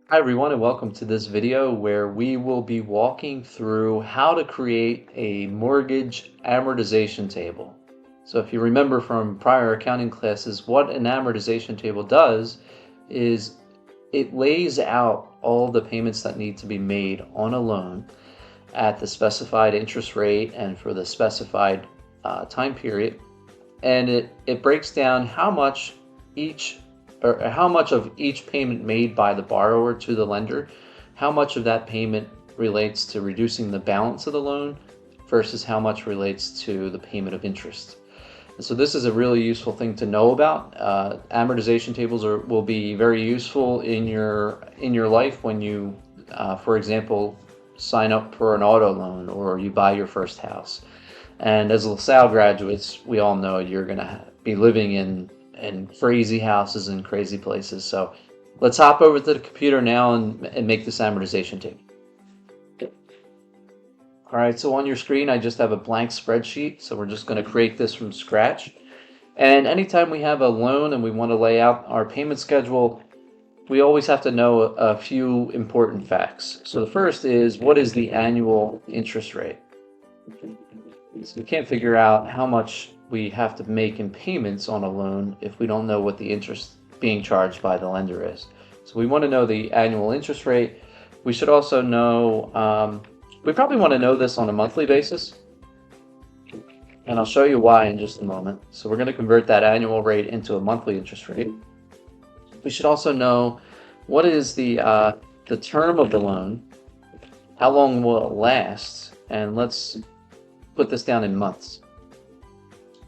Hi everyone and welcome to this video where we will be walking through how to create a mortgage amortization table. So if you remember from prior accounting classes, what an amortization table does is it lays out all the payments that need to be made on a loan at the specified interest rate and for the specified time period. And it breaks down how much each how much of each payment made by the borrower to the lender, how much of that payment relates to reducing the balance of the loan versus how much relates to the payment of interest. And so this is a really useful thing to know about. Amortization tables will be very useful in your life when you, for example, sign up for an auto loan or you buy your first house. And as LaSalle graduates, we all know you're going to be living in crazy houses and crazy places. So let's hop over to the computer now and make this amortization table. All right, so on your screen, I just have a blank spreadsheet. So we're just going to create this from scratch. And anytime we have a loan and we want to lay out our payment schedule, we always have to know a few important facts. So the first is, what is the annual interest rate? So we can't figure out how much we have to make in payments on a loan if we don't know what the interest being charged by the lender is. So we want to know the annual interest rate. We should also know, we probably want to know this on a monthly basis. And I'll show you why in just a moment. So we're going to convert that annual rate into a monthly interest rate. We should also know what is the term of the loan, how long will it last, and let's put this down in months.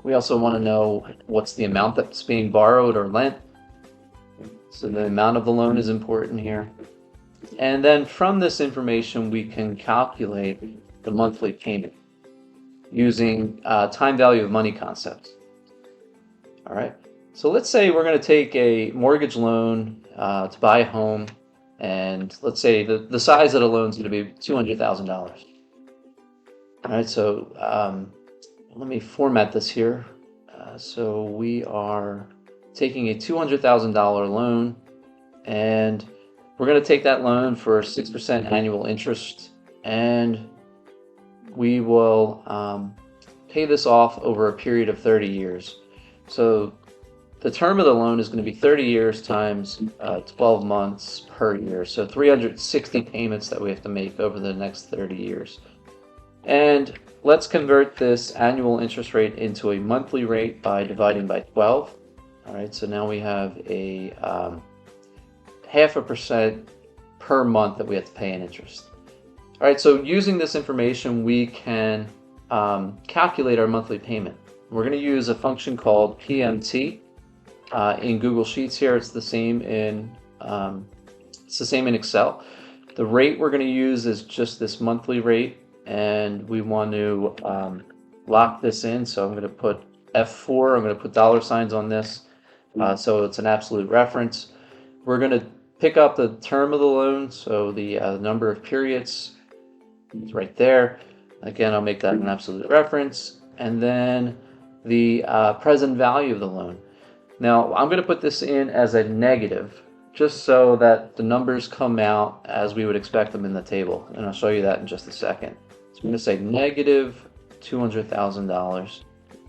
We also want to know what's the amount that's being borrowed or lent. So the amount of the loan is important here. And then from this information, we can calculate the monthly payment using time value of money concepts. All right. So let's say we're going to take a mortgage loan to buy a home, and let's say the size of the loan is going to be $200,000. All right. So let me format this here. So we are taking a $200,000 loan, and we're going to take that loan for 6% annual interest, and we will pay this off over a period of 30 years. So the term of the loan is going to be 30 years times 12 months per year. So 360 payments that we have to make over the next 30 years. And let's convert this annual interest rate into a monthly rate by dividing by 12. All right, so now we have a 0.5% per month that we have to pay in interest. All right, so using this information, we can calculate our monthly payment. We're going to use a function called PMT in Google Sheets. Here, it's the same in Excel. The rate we're going to use is just this monthly rate, and we want to lock this in. So I'm going to put F4. I'm going to put dollar signs on this, so it's an absolute reference. We're going to pick up the term of the loan, so the number of periods is right there. Again, I'll make that an absolute reference, and then the present value of the loan. Now, I'm going to put this in as a negative, just so that the numbers come out as we would expect them in the table, and I'll show you that in just a second. So I'm going to say negative $200,000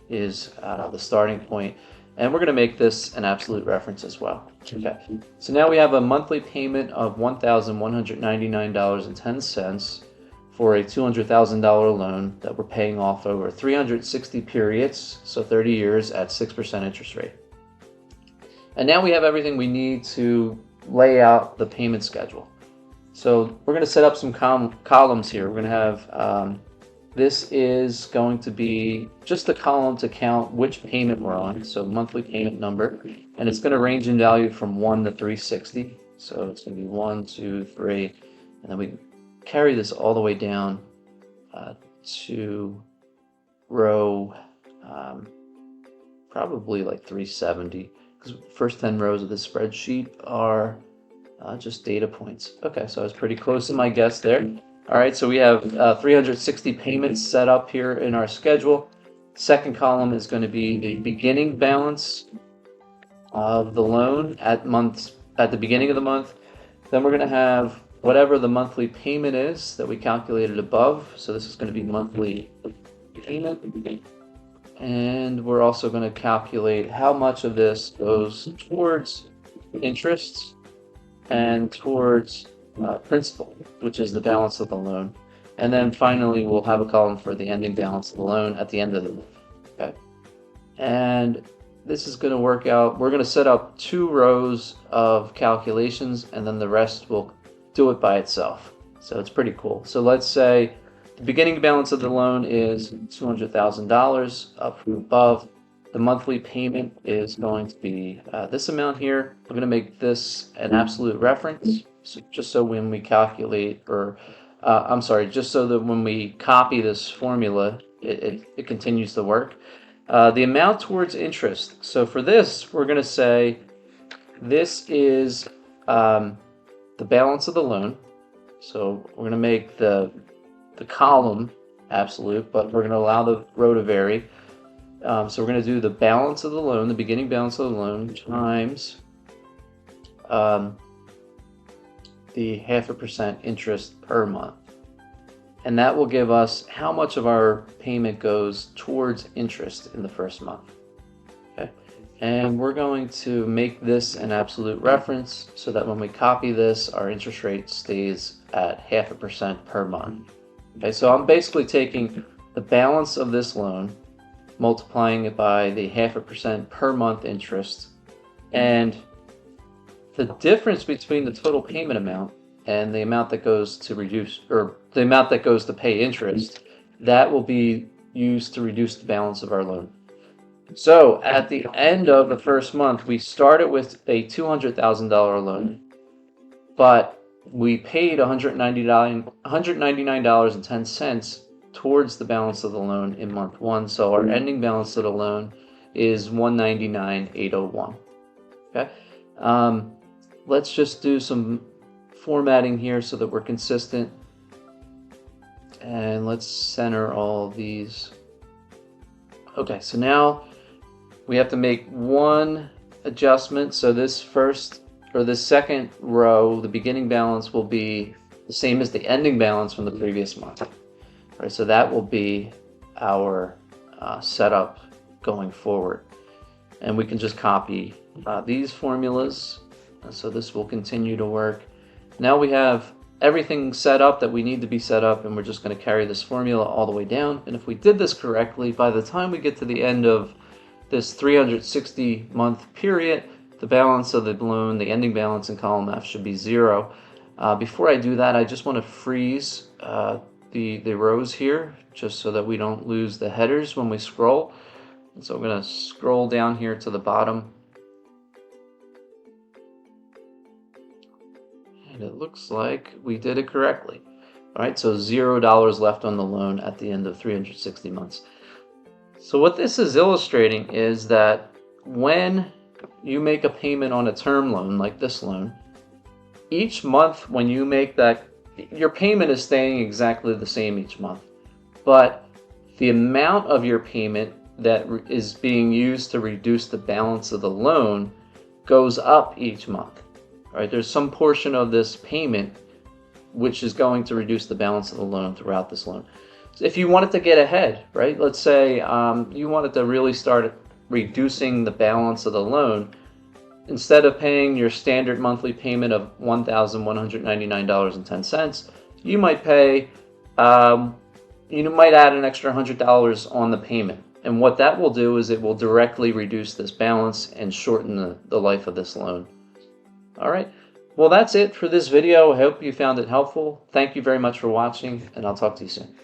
is the starting point, and we're going to make this an absolute reference as well. Okay. So now we have a monthly payment of $1,199.10 for a $200,000 loan that we're paying off over 360 periods, so 30 years at 6% interest rate. And now we have everything we need to lay out the payment schedule. So we're going to set up some columns here. We're going to have, this is going to be just a column to count which payment we're on, so monthly payment number, and it's going to range in value from 1 to 360. So it's going to be 1, 2, 3, and then we carry this all the way down to row probably like 370, because the first 10 rows of the spreadsheet are just data points. Okay, so I was pretty close to my guess there. All right, so we have 360 payments set up here in our schedule. Second column is going to be the beginning balance of the loan at the beginning of the month. Then we're going to have whatever the monthly payment is that we calculated above. So this is going to be monthly payment. And we're also going to calculate how much of this goes towards interest and towards principal, which is the balance of the loan. And then finally, we'll have a column for the ending balance of the loan at the end of the month. Okay. And this is going to work out. We're going to set up 2 rows of calculations, and then the rest will do it by itself. So it's pretty cool. So let's say the beginning balance of the loan is $200,000 up from above. The monthly payment is going to be this amount here. We're going to make this an absolute reference, so just so when we calculate, or just so that when we copy this formula, it continues to work. The amount towards interest. So for this, we're going to say this is the balance of the loan. So we're going to make the column absolute, but we're going to allow the row to vary. So we're going to do the balance of the loan, the beginning balance of the loan, times the 0.5% interest per month. And that will give us how much of our payment goes towards interest in the first month. Okay. And we're going to make this an absolute reference so that when we copy this, our interest rate stays at 0.5% per month. Okay, so I'm basically taking the balance of this loan, multiplying it by the 0.5% per month interest, and the difference between the total payment amount and the amount that goes to reduce, or the amount that goes to pay interest, that will be used to reduce the balance of our loan. So at the end of the first month, we started with a $200,000 loan, but we paid $199.10 towards the balance of the loan in month 1. So our ending balance of the loan is $199,801. Okay. Let's just do some formatting here so that we're consistent. And let's center all these. Okay, so now we have to make one adjustment. So this second row, the beginning balance, will be the same as the ending balance from the previous month. All right, so that will be our setup going forward. And we can just copy these formulas. So this will continue to work. Now we have everything set up that we need to be set up, and we're just going to carry this formula all the way down. And if we did this correctly, by the time we get to the end of this 360-month period, the balance of the loan, the ending balance in column F, should be 0. Before I do that, I just want to freeze the rows here, just so that we don't lose the headers when we scroll. And so I'm going to scroll down here to the bottom. And it looks like we did it correctly. All right, so $0 left on the loan at the end of 360 months. So what this is illustrating is that when you make a payment on a term loan like this loan, each month when you make that, your payment is staying exactly the same each month. But the amount of your payment that is being used to reduce the balance of the loan goes up each month. All right, there's some portion of this payment which is going to reduce the balance of the loan throughout this loan. So if you wanted to get ahead, right? Let's say you wanted to really start reducing the balance of the loan. Instead of paying your standard monthly payment of $1,199.10, you might pay, you might add an extra $100 on the payment. And what that will do is it will directly reduce this balance and shorten the life of this loan. All right, well, that's it for this video. I hope you found it helpful. Thank you very much for watching, and I'll talk to you soon.